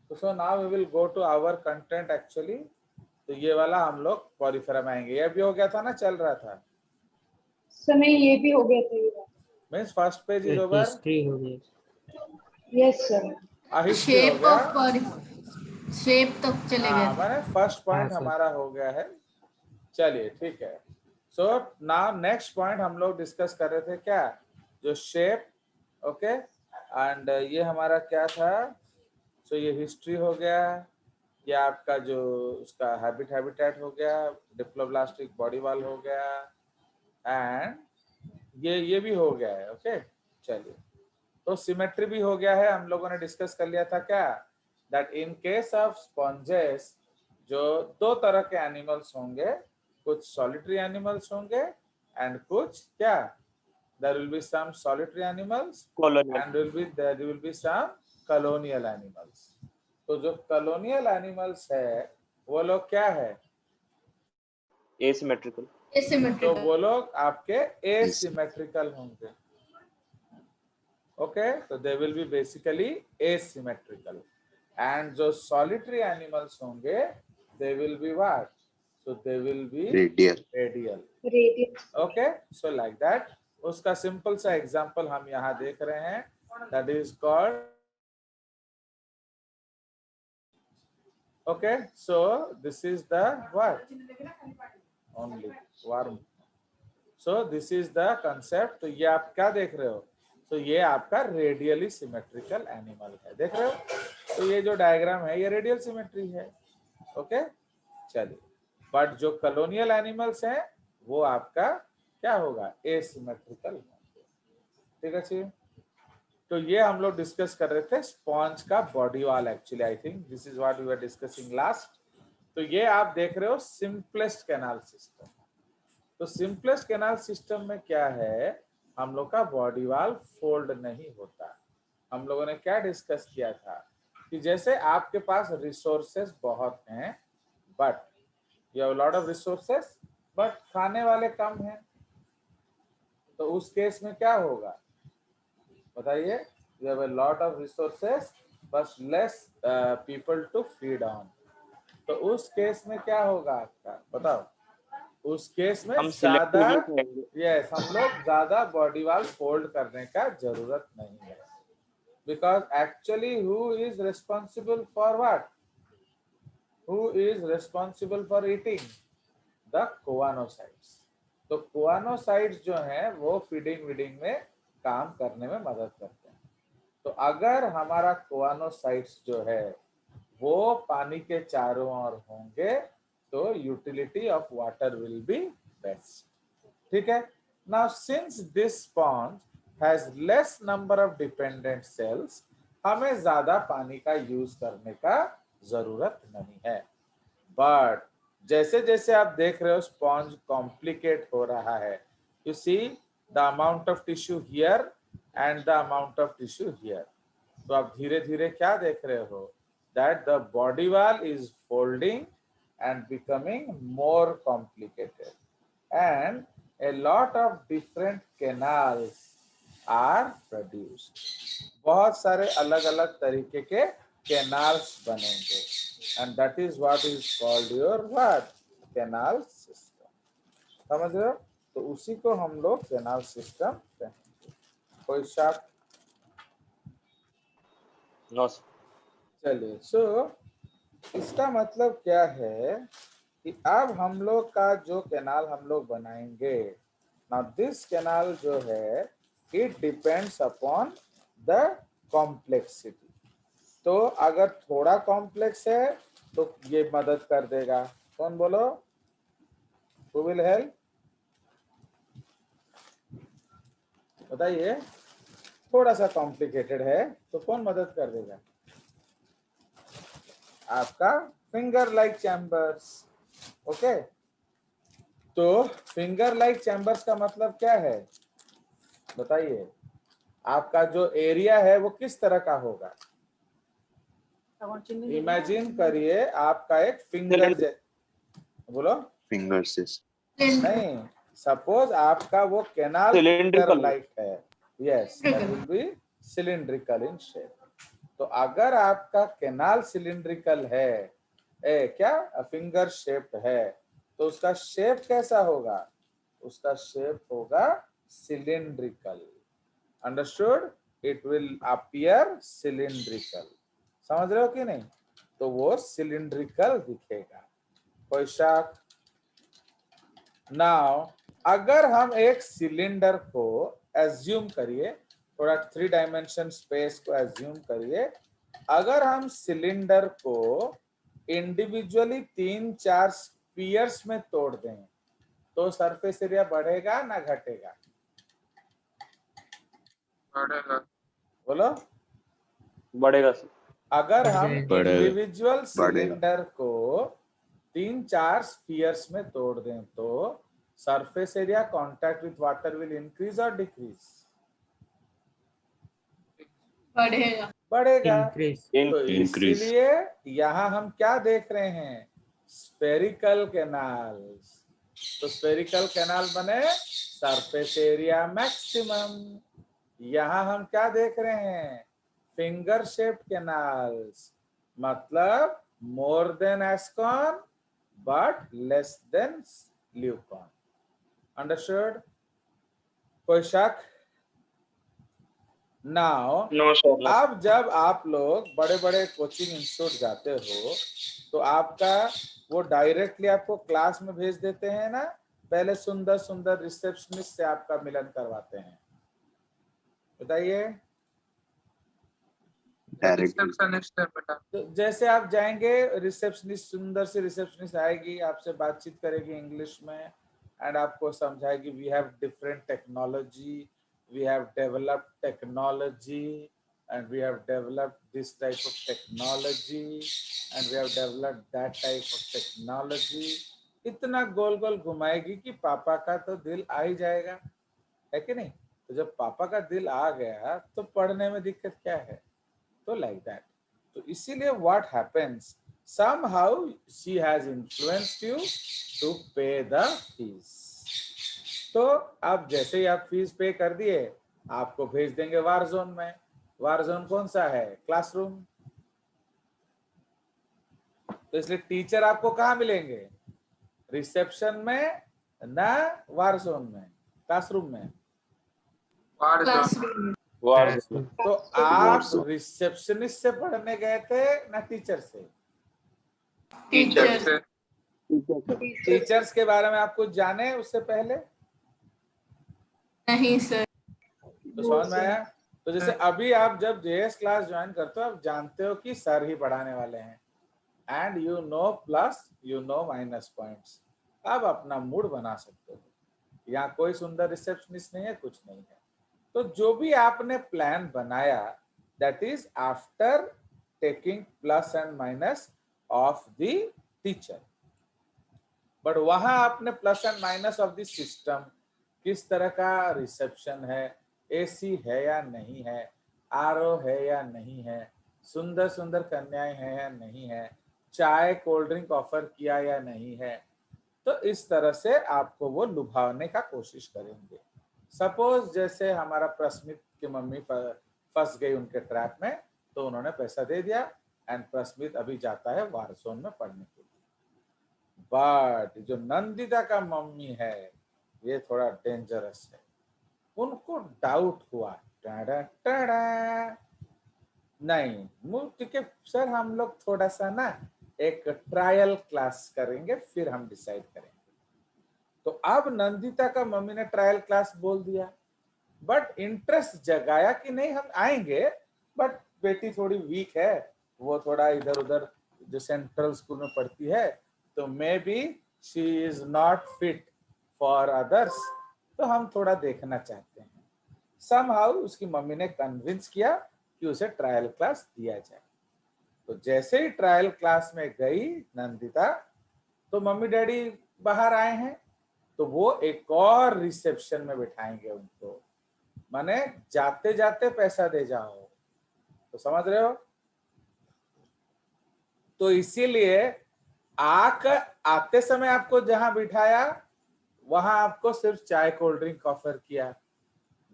तो so now we will go to our content actually. तो ये वाला हम लोग पॉलीफेरा में आएंगे। ये भी हो गया था ना, चल रहा था समय ये भी हो गया था। Means first page is over. History हो गई। Yes sir. हिस्ट्री हो शेप गया। ऑफ शेप तक चले हाँ, गए। मैंने फर्स्ट पॉइंट सर। हमारा हो गया है। चलिए ठीक है। सो नाउ नेक्स्ट पॉइंट हम लोग डिस्कस कर रहे थे क्या, जो शेप। ओके एंड ये हमारा क्या था। सो ये हिस्ट्री हो गया, ये आपका जो उसका हैबिटेट हो गया, डिप्लोब्लास्टिक बॉडी वॉल हो गया, एंड ये भी हो गया है। ओके चलिए, तो सिमेट्री भी हो गया है। हम लोगों ने डिस्कस कर लिया था क्या, that in case of sponges जो दो तरह के एनिमल्स होंगे, कुछ सॉलिटरी एनिमल्स होंगे एंड कुछ क्या, there will be some solitary animals and there will be some colonial animals। तो जो colonial animals है वो लोग क्या है, asymmetrical। तो एसिमेट्रिकल। वो लोग आपके asymmetrical होंगे। ओके तो they will be basically asymmetrical and जो solitary animals होंगे they will be what, so they will be Radial। Radial. okay so like that। उसका सिंपल सा एग्जांपल हम यहाँ देख रहे हैं, that is called okay so this is the what, only worm। so this is the concept। तो ये आप क्या देख रहे हो, तो ये आपका रेडियली सिमेट्रिकल एनिमल है, देख रहे हो। तो ये जो डायग्राम है ये रेडियल सिमेट्री है। ओके चलिए, बट जो कॉलोनियल एनिमल्स हैं वो आपका क्या होगा, एसिमेट्रिकल होंगे। ठीक है जी। तो ये हम लोग डिस्कस कर रहे थे स्पॉन्ज का body wall. Actually I think this is what we were discussing last. तो ये आप देख रहे हो सिंपलेस्ट कैनाल सिस्टम। तो सिंपलेस्ट कैनाल सिस्टम में क्या है, हम लोग का बॉडी वॉल फोल्ड नहीं होता। हम लोगों ने क्या डिस्कस किया था कि जैसे आपके पास रिसोर्सेस बहुत हैं, but you have lot of resources but खाने वाले कम हैं, तो उस केस में क्या होगा बताइए, you have a lot of resources बस less people to feed on. तो उस केस में क्या होगा आपका बताओ, उस केस में हम ज्यादा selectively यस हम लोग ज्यादा बॉडी वॉल फोल्ड करने का जरूरत नहीं है, because actually who is responsible for what, who is responsible for eating, the choanocytes. तो कोआनोसाइट्स जो हैं वो फीडिंग वीडिंग में काम करने में मदद करते हैं। तो अगर हमारा कोआनोसाइट्स जो है वो पानी के चारों ओर होंगे तो utility of water will be best. ठीक है। Now since this sponge has less number of dependent cells, हमें ज्यादा पानी का यूज करने का जरूरत नहीं है। बट जैसे जैसे आप देख रहे हो स्पॉन्ज कॉम्प्लिकेट हो रहा है, you see the amount of tissue here and the amount of tissue here. तो आप धीरे धीरे क्या देख रहे हो, that the body wall is folding and becoming more complicated and a lot of different canals are produced। बहुत सारे अलग अलग तरीके के canals बनेंगे and that is what is called your what, canal system। समझ रहे हो। तो उसी को हम लोग canal system कहेंगे। कोई शक? No sir। चलिए सो इसका मतलब क्या है कि अब हम लोग का जो कैनाल हम लोग बनाएंगे, नाउ दिस कैनाल जो है it depends upon the complexity. तो अगर थोड़ा कॉम्प्लेक्स है तो ये मदद कर देगा। कौन बोलो, हु विल हेल्प बताइए। थोड़ा सा कॉम्प्लिकेटेड है तो कौन मदद कर देगा, आपका फिंगर लाइक चैम्बर्स। ओके तो फिंगर लाइक चैम्बर्स का मतलब क्या है बताइए। आपका जो एरिया है वो किस तरह का होगा, इमेजिन करिए आपका एक फिंगर बोलो फिंगर से नहीं, सपोज आपका वो कैनाल फिंगर लाइक है, yes that will be cylindrical in shape. तो अगर आपका कैनाल सिलिंड्रिकल है, क्या फिंगर शेप्ड है, तो उसका शेप कैसा होगा? उसका शेप होगा cylindrical. Understood? It will appear cylindrical. समझ रहे हो कि नहीं? तो वो सिलिंड्रिकल दिखेगा। कोई शक? नाउ अगर हम एक सिलेंडर को एज्यूम करिए, थोड़ा 3 डायमेंशन स्पेस को एज्यूम करिए, अगर हम सिलेंडर को इंडिविजुअली 3-4 स्फीयर्स में तोड़ दें तो सरफेस एरिया बढ़ेगा ना घटेगा? बढ़ेगा। बोलो। बढ़ेगा सर। अगर हम बढ़ेगा। इंडिविजुअल सिलेंडर को 3-4 स्फीयर्स में तोड़ दें तो surface area contact with water will increase और डिक्रीज? बढ़ेगा। बढ़ेगा। इंक्रीज। तो Increase. इसीलिए यहाँ हम क्या देख रहे हैं? Spherical canals. तो स्फेरिकल कैनाल बने सरफेस एरिया मैक्सिमम। यहाँ हम क्या देख रहे हैं? फिंगर शेप्ड कैनाल्स, मतलब more than ascon but less than leucon. Understood? कोई शक? Now no sir. अब जब आप लोग बड़े बड़े कोचिंग इंस्टीट्यूट जाते हो तो आपका वो डायरेक्टली आपको क्लास में भेज देते हैं ना? पहले सुंदर सुंदर रिसेप्शनिस्ट से आपका मिलन करवाते हैं। बताइए। रिसेप्शनिस्ट है बेटा। तो जैसे आप जाएंगे, रिसेप्शनिस्ट, सुंदर सी रिसेप्शनिस्ट आएगी, आपसे बातचीत करेगी इंग्लिश में एंड आपको समझाएगी we have different technology, we have developed technology and we have developed this type of technology and we have developed that type of technology। इतना गोल गोल घुमाएगी कि पापा का तो दिल आ ही जाएगा, है कि नहीं? तो जब पापा का दिल आ गया तो पढ़ने में दिक्कत क्या है? तो लाइक दैट। तो इसीलिए what happens, somehow she has influenced you to pay the fees। तो अब जैसे ही आप फीस पे कर दिए, आपको भेज देंगे वार जोन में। वार जोन कौन सा है? क्लासरूम। तो इसलिए टीचर आपको कहाँ मिलेंगे? रिसेप्शन में ना वार जोन में? क्लासरूम में। क्लासरूम। तो आप रिसेप्शनिस्ट से पढ़ने गए थे ना टीचर से? टीचर से। टीचर्स के बारे में आप कुछ जाने उससे पहले? नहीं सर। तो समझ में आया? तो जैसे अभी आप जब जेएस क्लास ज्वाइन करते हो, आप जानते हो कि सर ही पढ़ाने वाले हैं and you know plus you know minus points. अब अपना मूड बना सकते हो। यहाँ कोई सुंदर रिसेप्शनिस्ट नहीं है, कुछ नहीं है। तो जो भी आपने प्लान बनाया, that is after taking plus and minus of the teacher. But वहां आपने plus and minus of the system, किस तरह का रिसेप्शन है, एसी है या नहीं है, आरओ है या नहीं है, सुंदर सुंदर कन्याएं हैं या नहीं है, चाय कोल्ड ड्रिंक ऑफर किया या नहीं है, तो इस तरह से आपको वो लुभावने का कोशिश करेंगे। सपोज जैसे हमारा प्रस्मित की मम्मी फंस गई उनके ट्रैप में, तो उन्होंने पैसा दे दिया एंड प्रस्मित अभी जाता है वारसोन में पढ़ने के लिए। बट जो नंदिता का मम्मी है, ये थोड़ा डेंजरस है। उनको डाउट हुआ, टाडा टाडा, नहीं ठीक है सर, हम लोग थोड़ा सा ना एक ट्रायल क्लास करेंगे, फिर हम डिसाइड करेंगे। तो अब नंदिता का मम्मी ने ट्रायल क्लास बोल दिया, बट इंटरेस्ट जगाया कि नहीं हम आएंगे, बट बेटी थोड़ी वीक है, वो थोड़ा इधर उधर जो सेंट्रल स्कूल में पढ़ती है, तो may be she is not fit for others, तो हम थोड़ा देखना चाहते हैं। समहाउ उसकी मम्मी ने कन्विंस किया कि उसे ट्रायल क्लास दिया जाए। तो जैसे ही ट्रायल क्लास में गई नंदिता, तो मम्मी डैडी बाहर आए हैं, तो वो एक और रिसेप्शन में बिठाएंगे उनको, माने जाते जाते पैसा दे जाओ। तो समझ रहे हो? तो इसीलिए आते समय आपको जहां बिठाया वहां आपको सिर्फ चाय कोल्ड ड्रिंक ऑफर किया,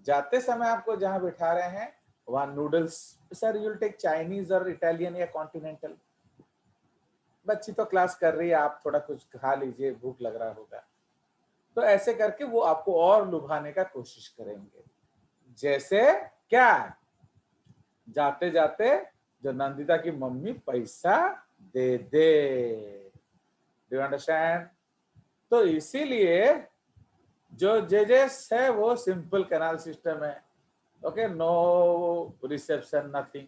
जाते समय आपको जहां बिठा रहे हैं one noodles, sir you will take Chinese और इटालियन या कॉन्टिनेंटल। बच्ची तो क्लास कर रही है, आप थोड़ा कुछ खा लीजिए, भूख लग रहा होगा। तो ऐसे करके वो आपको और लुभाने का कोशिश करेंगे। जैसे क्या, जाते जाते जो नंदिता की मम्मी पैसा दे दे। Do you understand? तो इसीलिए जो जेजेस है वो सिंपल कैनाल सिस्टम है। Okay, no reception, nothing.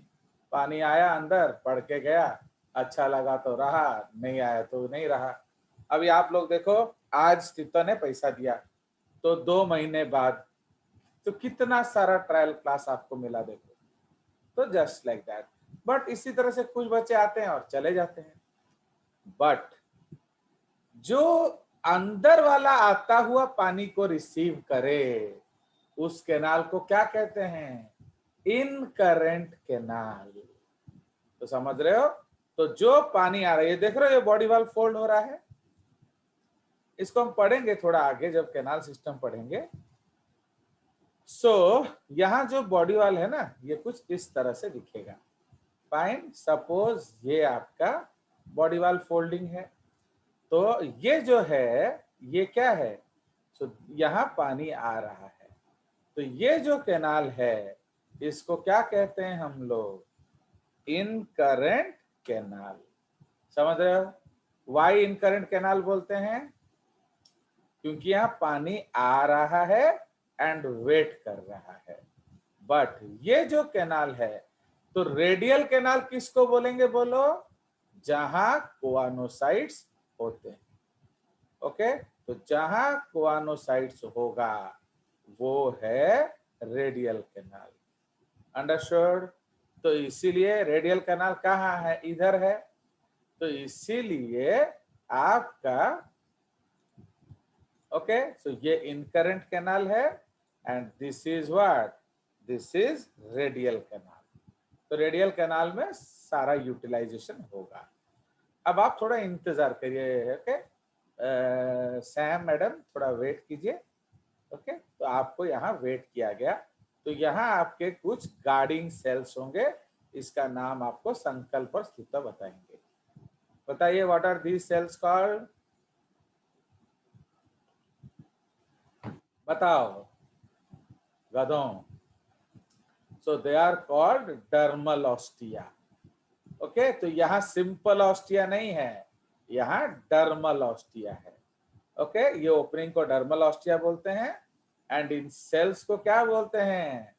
पानी आया अंदर, पढ़ के गया, अच्छा लगा तो रहा, नहीं आया तो नहीं रहा। अभी आप लोग देखो, आज तीतो ने पैसा दिया तो 2 महीने बाद तो कितना सारा ट्रायल क्लास आपको मिला, देखो। तो जस्ट लाइक दैट। बट इसी तरह से कुछ बच्चे आते हैं और चले जाते हैं। बट जो अंदर वाला आता हुआ पानी को रिसीव करे, उस कैनाल को क्या कहते हैं? Incurrent canal. तो समझ रहे हो? तो जो पानी आ रहा है, ये देख रहे हो, ये बॉडी वाल्व फोल्ड हो रहा है। इसको हम पढ़ेंगे थोड़ा आगे जब कैनाल सिस्टम पढ़ेंगे। सो यहां जो बॉडी वाल्व है ना, ये कुछ इस तरह से दिखेगा। फाइन, सपोज ये आपका बॉडी वाल्व फोल्डिंग है, तो ये जो है ये क्या है? तो यहाँ पानी आ रहा है, तो ये जो कैनाल है इसको क्या कहते हैं हम लोग? Incurrent canal. समझ रहे हो? वाई इनकरेंट कैनाल बोलते हैं? क्योंकि यहाँ पानी आ रहा है एंड वेट कर रहा है। बट ये जो कैनाल है, तो रेडियल कैनाल किसको बोलेंगे बोलो? जहां कोआनोसाइट्स होते हैं। ओके, तो जहां कोआनोसाइट्स होगा वो है रेडियल कैनाल। अंडरस्टूड? तो इसीलिए रेडियल कैनाल कहाँ है? इधर है। तो इसीलिए आपका ओके, सो ये इनकरेंट कैनाल है and this is what? This is radial canal. तो रेडियल कैनाल में सारा यूटिलाइजेशन होगा। अब आप थोड़ा इंतजार करिए। ओके, सैम मैडम थोड़ा वेट कीजिए। ओके, तो आपको यहाँ वेट किया गया। तो यहाँ आपके कुछ गार्डिंग सेल्स होंगे, इसका नाम आपको संकल्प और स्थित बताएंगे। बताइए, what are these cells called? बताओ गधों। So they are called dermal ostia. Okay, तो यहाँ सिंपल ऑस्टिया नहीं है, यहाँ डर्मल ऑस्टिया है। ओके, ये ओपनिंग को डर्मल ऑस्टिया बोलते हैं एंड इन सेल्स को क्या बोलते हैं?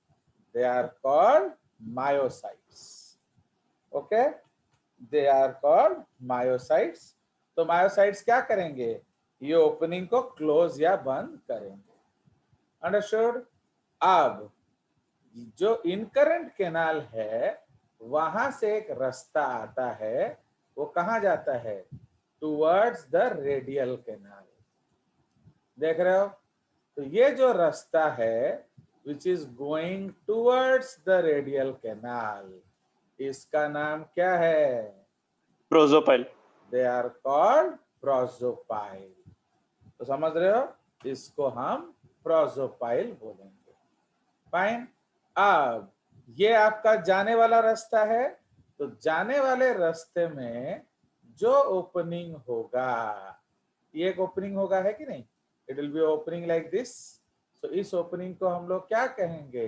They are called myocytes. Okay, they are called myocytes. तो मायोसाइट्स क्या करेंगे? ये ओपनिंग को क्लोज या बंद करेंगे। अंडरस्टूड? अब जो इनकरेंट कैनाल है, वहां से एक रास्ता आता है, वो कहाँ जाता है? Towards the radial canal. देख रहे हो? तो ये जो रास्ता है which is going towards the radial canal, इसका नाम क्या है? Prosopyle. They are called prosopyle. तो समझ रहे हो? इसको हम प्रोजोपाइल बोलेंगे। फाइन। अब ये आपका जाने वाला रास्ता है, तो जाने वाले रास्ते में जो ओपनिंग होगा, ये एक ओपनिंग होगा, है कि नहीं? It will be opening like this. So इस ओपनिंग को हम लोग क्या कहेंगे?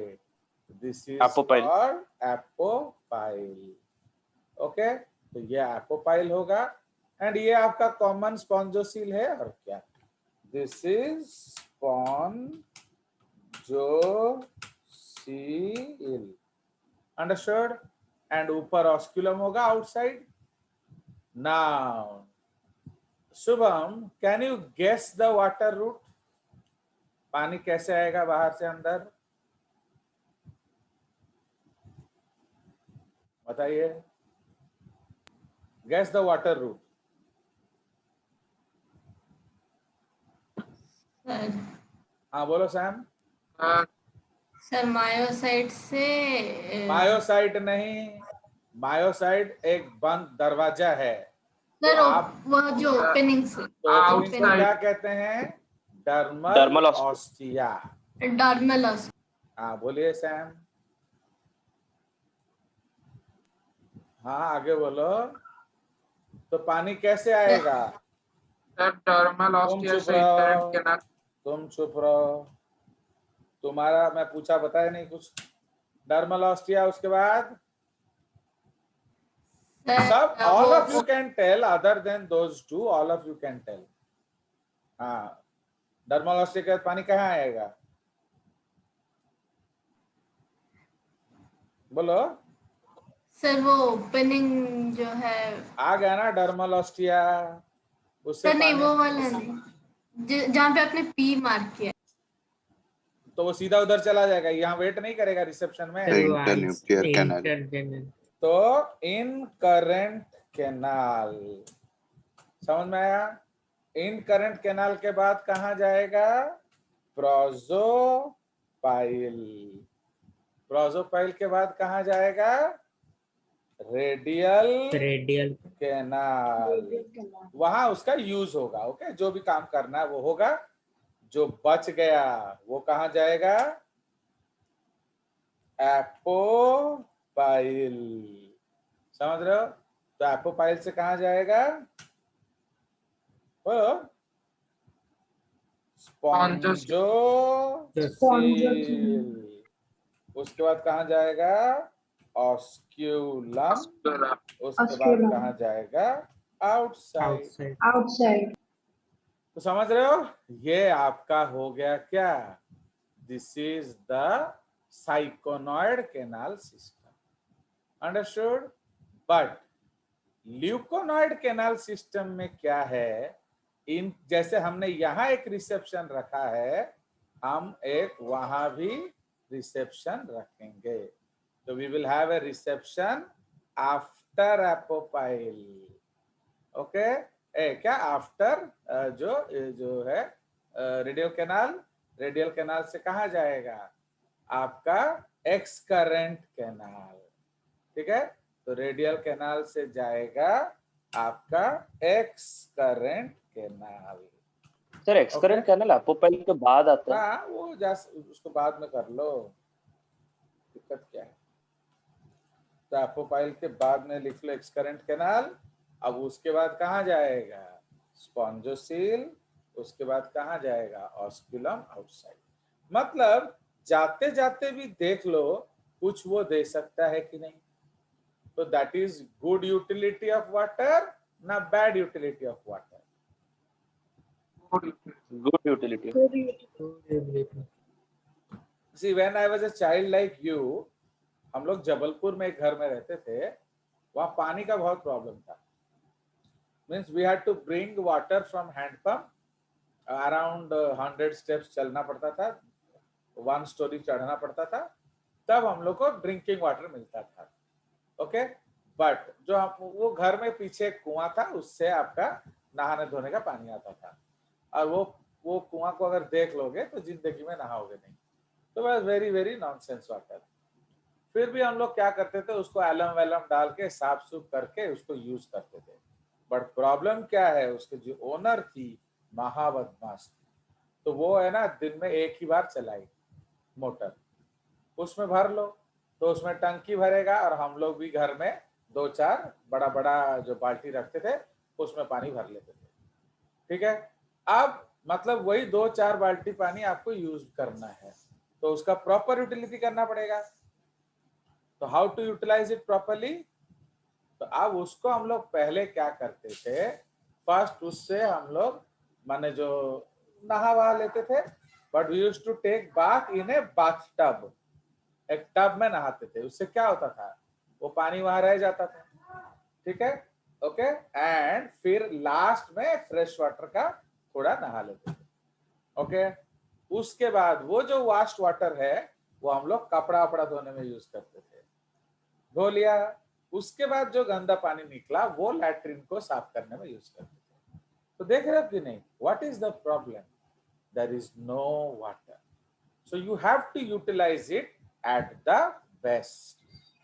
This is Apophile. Called apopyle. Okay, तो ये एपोपाइल होगा एंड ये आपका कॉमन स्पॉन्जोसील है। और क्या? This is spongocoel. Understood? And ऊपर ऑस्क्यूलम होगा outside. Now Shubham, can you guess the water route? पानी कैसे आएगा बाहर से अंदर? बताइए, guess the water route. Sir हाँ बोलो सैम। सर मायोसाइट से मायोसाइट नहीं, मायोसाइट एक बंद दरवाजा है। सर तो आप वह जो ओपनिंग से तो ओपनिंग को Outside. क्या कहते हैं? Dermal Dermal ostia. डर्मलस। हाँ बोलिए सैम। हाँ आगे बोलो। तो पानी कैसे आएगा? सर टर्मल तुम ऑस्टिया चुप से इनकरेंट रहो, कैनाल। तुम चुप रहो। तुम्हारा मैं पूछा बताया नहीं कुछ। डर्मल ऑस्टिया, उसके बाद सब सर ऑल ऑफ यू वो can tell other than those two, all of you can tell. हाँ, डर्मल ऑस्टिया के बाद पानी कहाँ आएगा? बोलो। सर वो ओपनिंग जो है। आ गया ना डर्मल ऑस्टिया, उससे सर नहीं पानी। वो वाला नहीं, जहाँ पे आपने पी मार्क किया। तो वो सीधा उधर चला जाएगा, यहाँ वेट नहीं करेगा रिसेप्शन में। The internuclear canal. तो इन करंट कैनाल, समझ में आया? इन करंट कैनाल के बाद कहाँ जाएगा? प्रोजोपाइल। प्रोजोपाइल के बाद कहाँ जाएगा? Radial canal. वहां उसका यूज होगा। ओके, जो भी काम करना है वो होगा। जो बच गया वो कहाँ जाएगा? एपोपाइल। समझ रहे हो? तो एपोपाइल से कहाँ जाएगा? स्पॉन्जोसील। उसके बाद कहाँ जाएगा? ऑस्क्यूलम। उसके बाद Osculum. कहाँ जाएगा? आउटसाइड। Outside. तो समझ रहे हो? ये आपका हो गया क्या? This is the syconoid canal system. Understood? But leuconoid canal system में क्या है? इन जैसे हमने यहाँ एक रिसेप्शन रखा है, हम एक वहां भी रिसेप्शन रखेंगे। तो we will have a reception after apopyle. Okay, क्या आफ्टर जो है रेडियल कैनाल। रेडियल कैनाल से कहाँ जाएगा? आपका एक्स करंट कैनाल। ठीक है, तो रेडियल कैनाल से जाएगा आपका excurrent canal. Sir excurrent canal apopyle के बाद आता है। हाँ, वो उसको बाद में कर लो, दिक्कत क्या है? तो एपोपाइल के बाद में लिख लो एक्स करंट कैनाल। अब उसके बाद कहाँ जाएगा? स्पॉन्जोसील। उसके बाद कहाँ जाएगा? Osculum outside. मतलब जाते जाते भी देख लो कुछ वो दे सकता है कि नहीं। तो that is good utility of water ना bad utility of water? Good utility. See, when I was a child like you, हम लोग जबलपुर में एक घर में रहते थे, वहाँ पानी का बहुत प्रॉब्लम था। Means we had to bring water from handpump, around 100 steps चलना पड़ता था, 1 स्टोरी चढ़ना पड़ता था, तब हम लोग को ड्रिंकिंग वाटर मिलता था। ओके, बट जो वो घर में पीछे कुआं था, उससे आपका नहाने धोने का पानी आता था। और वो कुआं को अगर देख लोगे तो जिंदगी में नहाओगे नहीं। तो बस वेरी वेरी नॉनसेंस वाटर। फिर भी हम लोग क्या करते थे, उसको एलम वेलम डाल के साफ सुफ करके उसको यूज करते थे। बट प्रॉब्लम क्या है, उसके जो ओनर थी महाबदमाश थी। तो वो है ना, दिन में एक ही बार चलाई मोटर, उसमें भर लो। तो उसमें टंकी भरेगा और हम लोग भी घर में 2-4 बड़ा बड़ा जो बाल्टी रखते थे उसमें पानी भर लेते थे। ठीक है, अब मतलब वही 2-4 बाल्टी पानी आपको यूज करना है, तो उसका प्रॉपर यूटिलिटी करना पड़ेगा। तो how to utilize it properly? तो अब उसको हम लोग पहले क्या करते थे, फर्स्ट उससे हम लोग माने जो नहा वहा लेते थे, but we used to take bath in a bath tub. एक टब में नहाते थे। उससे क्या होता था, वो पानी वहां रह जाता था। ठीक है, ओके। एंड फिर लास्ट में फ्रेश वाटर का थोड़ा नहा लेते थे। ओके, उसके बाद वो जो वाश्ड वाटर है वो हम लोग कपड़ा वपड़ा धोने में यूज करते थे। धो लिया, उसके बाद जो गंदा पानी निकला वो लैट्रिन को साफ करने में यूज करते थे। तो देख रहे हो कि नहीं, what is the problem? There is no water, so you have to utilize it at the best,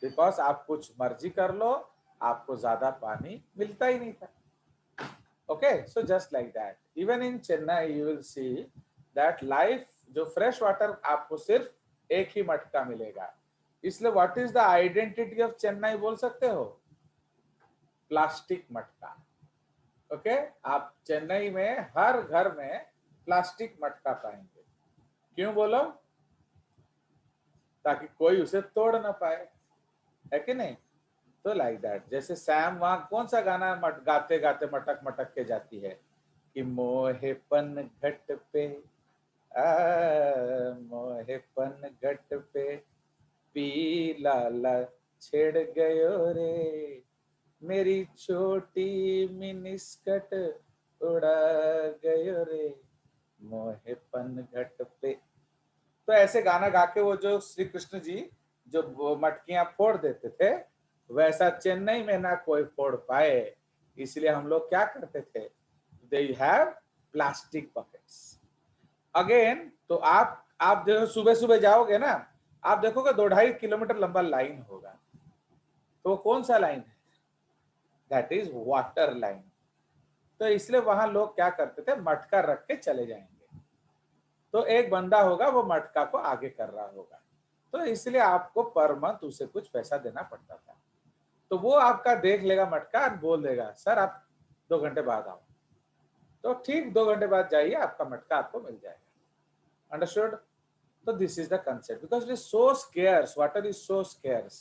because आप कुछ मर्जी कर लो, आपको ज्यादा पानी मिलता ही नहीं था। Okay, so just like that even in Chennai you will see that life जो फ्रेश वाटर आपको सिर्फ एक ही मटका मिलेगा। इसलिए what is the identity of Chennai बोल सकते हो? प्लास्टिक मटका। ओके, आप चेन्नई में हर घर में प्लास्टिक मटका पाएंगे। क्यों बोलो? ताकि कोई उसे तोड़ ना पाए, है कि नहीं? तो लाइक दैट, जैसे सैम वहां कौन सा गाना गाते गाते मटक मटक के जाती है कि मोहे पन घट पे मोहे पन घट पे पी लाला छेड़ गयो रे, मेरी छोटी मिनिस्कट उड़ा गयो रे, मोहे पन घट पे। तो ऐसे गाना गा के वो जो श्री कृष्ण जी जो वो मटकियां फोड़ देते थे, वैसा चेन्नई में ना कोई फोड़ पाए, इसलिए हम लोग क्या करते थे, they have plastic buckets. Again, तो आप देखो सुबह सुबह जाओगे ना, आप देखोगे 2-2.5 किलोमीटर लंबा लाइन होगा। तो कौन सा लाइन है? That is water line. तो इसलिए वहां लोग क्या करते थे, मटका रख के चले जाएंगे। तो एक बंदा होगा वो मटका को आगे कर रहा होगा, तो इसलिए आपको पर मंथ उसे कुछ पैसा देना पड़ता था। तो वो आपका देख लेगा मटका और बोल देगा सर आप 2 घंटे बाद आओ। तो ठीक 2 घंटे बाद जाइए, आपका मटका आपको मिल जाएगा। Understood? So this is the concept, because it is so scarce, water is so scarce.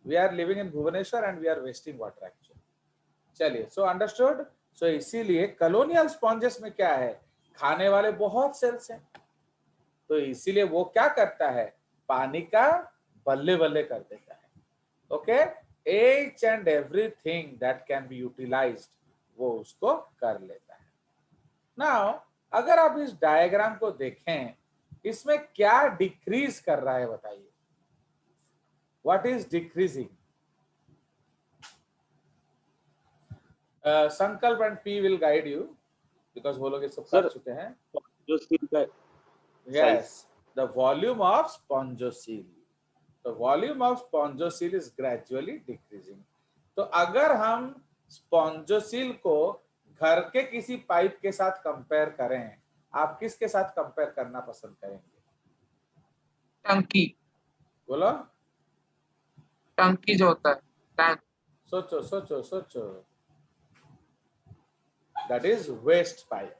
We are living in Bhubaneswar and we are wasting water actually. चलिए, so understood? So इसीलिए colonial sponges में क्या है, खाने वाले बहुत sales हैं, तो इसीलिए वो क्या करता है, पानी का बल्ले बल्ले कर देता है। Okay, each and everything that can be utilized वो उसको कर लेता है। Now अगर आप इस डायग्राम को देखें, इसमें क्या डिक्रीज कर रहा है बताइए, व्हाट इज डिक्रीजिंग? संकल्प and P will guide you, because वो लोग ये सब कर चुके हैं। जो सील का yes, the volume of spongocoel, the volume of spongocoel is gradually decreasing. तो अगर हम स्पॉन्जोसील को घर के किसी पाइप के साथ कंपेयर करें, आप किसके साथ कंपेयर करना पसंद करेंगे? टंकी, बोलो, टंकी जो होता है, टैंक। सोचो सोचो सोचो, दैट इज वेस्ट पाइप।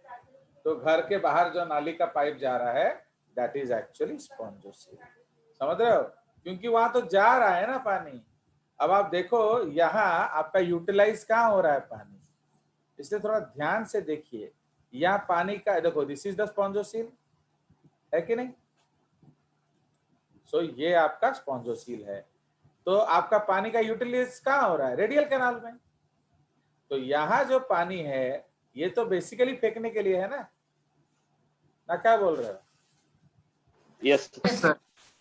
तो घर के बाहर जो नाली का पाइप जा रहा है, दैट इज एक्चुअली स्पॉन्जोसील। समझ रहे हो? क्योंकि वहां तो जा रहा है ना पानी। अब आप देखो यहाँ आपका यूटिलाइज कहाँ हो रहा है पानी, इसलिए थोड़ा ध्यान से देखिए। यहाँ पानी का देखो, दिस इज द स्पॉन्जोसील, है कि नहीं? सो ये आपका स्पॉन्जोसील है। तो आपका पानी का यूटिलाइज कहाँ हो रहा है? रेडियल कैनाल में। तो यहाँ जो पानी है ये तो बेसिकली फेंकने के लिए है ना क्या बोल रहे हो? यस सर,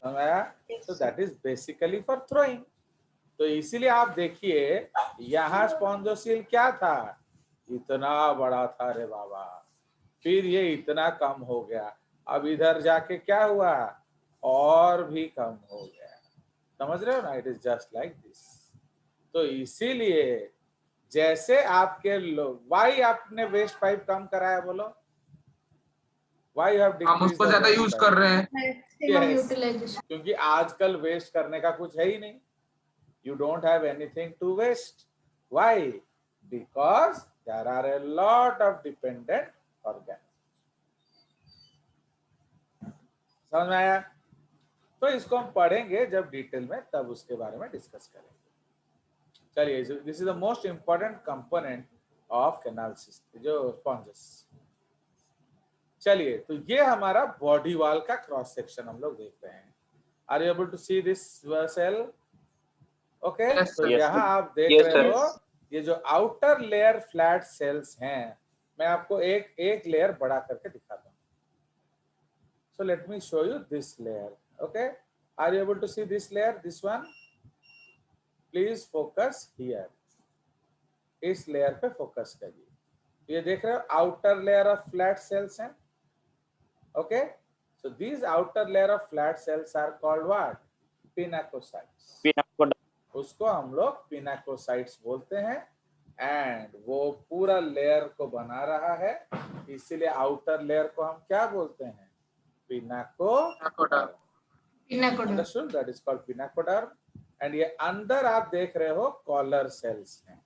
तो that is basically for throwing. तो इसीलिए आप देखिए यहाँ स्पॉन्जोसील क्या था, इतना बड़ा था रे बाबा, फिर ये इतना कम हो गया, अब इधर जाके क्या हुआ, और भी कम हो गया। समझ रहे हो ना? It is just like this. तो इसीलिए जैसे आपके लोग, वाई आपने वेस्ट पाइप कम कराया, बोलो वाई हैव हम डिक्रीज उसको ज्यादा यूज कर रहे हैं। Maximum Yes. यूटिलाइजेशन। क्योंकि आजकल वेस्ट करने का कुछ है ही नहीं, you don't have anything to waste. Why? Because there are a lot of dependent organisms. समझ में आया? तो इसको हम पढ़ेंगे जब डिटेल में, तब उसके बारे में डिस्कस करेंगे। चलिए, this is the most important component of canal system, जो स्पॉन्जेस। चलिए, तो ये हमारा बॉडी वॉल का क्रॉस सेक्शन हम लोग देख रहे हैं। Are you able to see this cell? Okay, तो Yes, यहाँ sir. आप देख Yes, रहे sir. हो ये जो आउटर लेयर फ्लैट सेल्स हैं, मैं आपको एक लेयर बड़ा करके दिखाता हूँ। So let me show you this layer. Okay, are you able to see this layer, this one? Please focus here, इस लेयर पे फोकस करिए। ये देख रहे हो outer layer of flat cells हैं। Okay, so these outer layer of flat cells are called what? Pinacocytes. उसको हम लोग पिनाकोसाइट्स बोलते हैं। एंड वो पूरा लेयर को बना रहा है, इसीलिए आउटर लेयर को हम क्या बोलते हैं? Pinacoderm. Understood? That is called pinacoderm. And ये अंदर आप देख रहे हो कॉलर सेल्स हैं।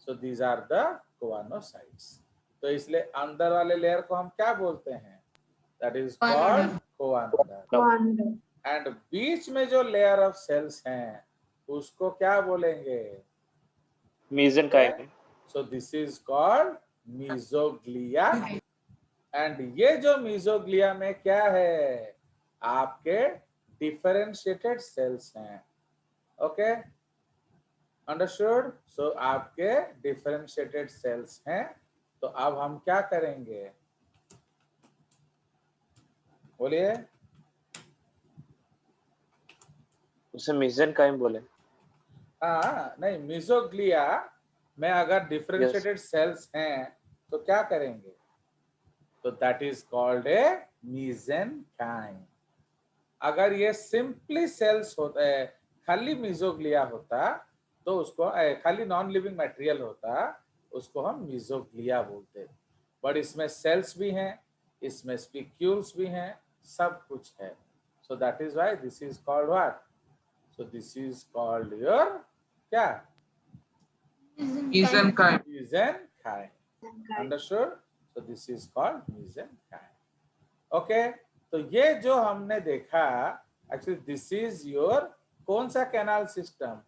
So these are the choanocytes. तो इसलिए अंदर वाले लेयर को हम क्या बोलते हैं? That is called choanoderm. Coander. And बीच में जो लेयर ऑफ सेल्स हैं उसको क्या बोलेंगे? mesenchyme. So this is called mesoglea. एंड ये जो मीजोग्लिया में क्या है? आपके डिफरेंशिएटेड सेल्स हैं। Okay, understood? सो आपके डिफरेंशिएटेड सेल्स हैं। तो अब हम क्या करेंगे? बोलिए। उसे mesenchyme बोले. हाँ, नहीं, मीजोग्लिया में अगर डिफरेंशिएटेड सेल्स हैं तो क्या करेंगे? तो दैट इज कॉल्ड ए मीजेनकाइम। अगर ये सिंपली सेल्स होता है, खाली मीजोग्लिया होता तो उसको खाली नॉन लिविंग मटेरियल होता, उसको हम मीजोग्लिया बोलते। बट इसमें सेल्स भी हैं, इसमें स्पिक्यूल्स भी हैं, सब कुछ है। So that is why this is called what? So this is called your क्या? mesenchyme. Mesenchyme. Understood? So this is called mesenchyme. Okay, तो ये जो हमने देखा, एक्चुअली दिस इज योर कौन सा कैनाल सिस्टम?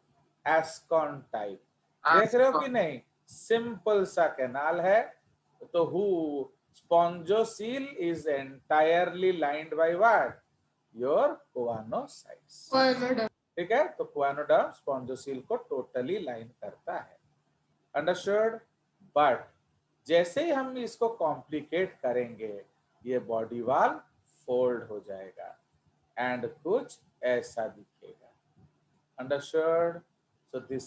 एस्कॉन टाइप। देख रहे हो कि नहीं? सिंपल सा कैनाल है। तो who spongocoel is entirely lined by what? Your choanocytes. ठीक है, तो कोआनोडर्म स्पॉन्जोसील को टोटली लाइन करता है। अंडरस्टूड? बट जैसे ही हम इसको कॉम्प्लिकेट करेंगे ये बॉडी वॉल फोल्ड हो जाएगा एंड कुछ ऐसा दिखेगा। अंडरस्टूड? So this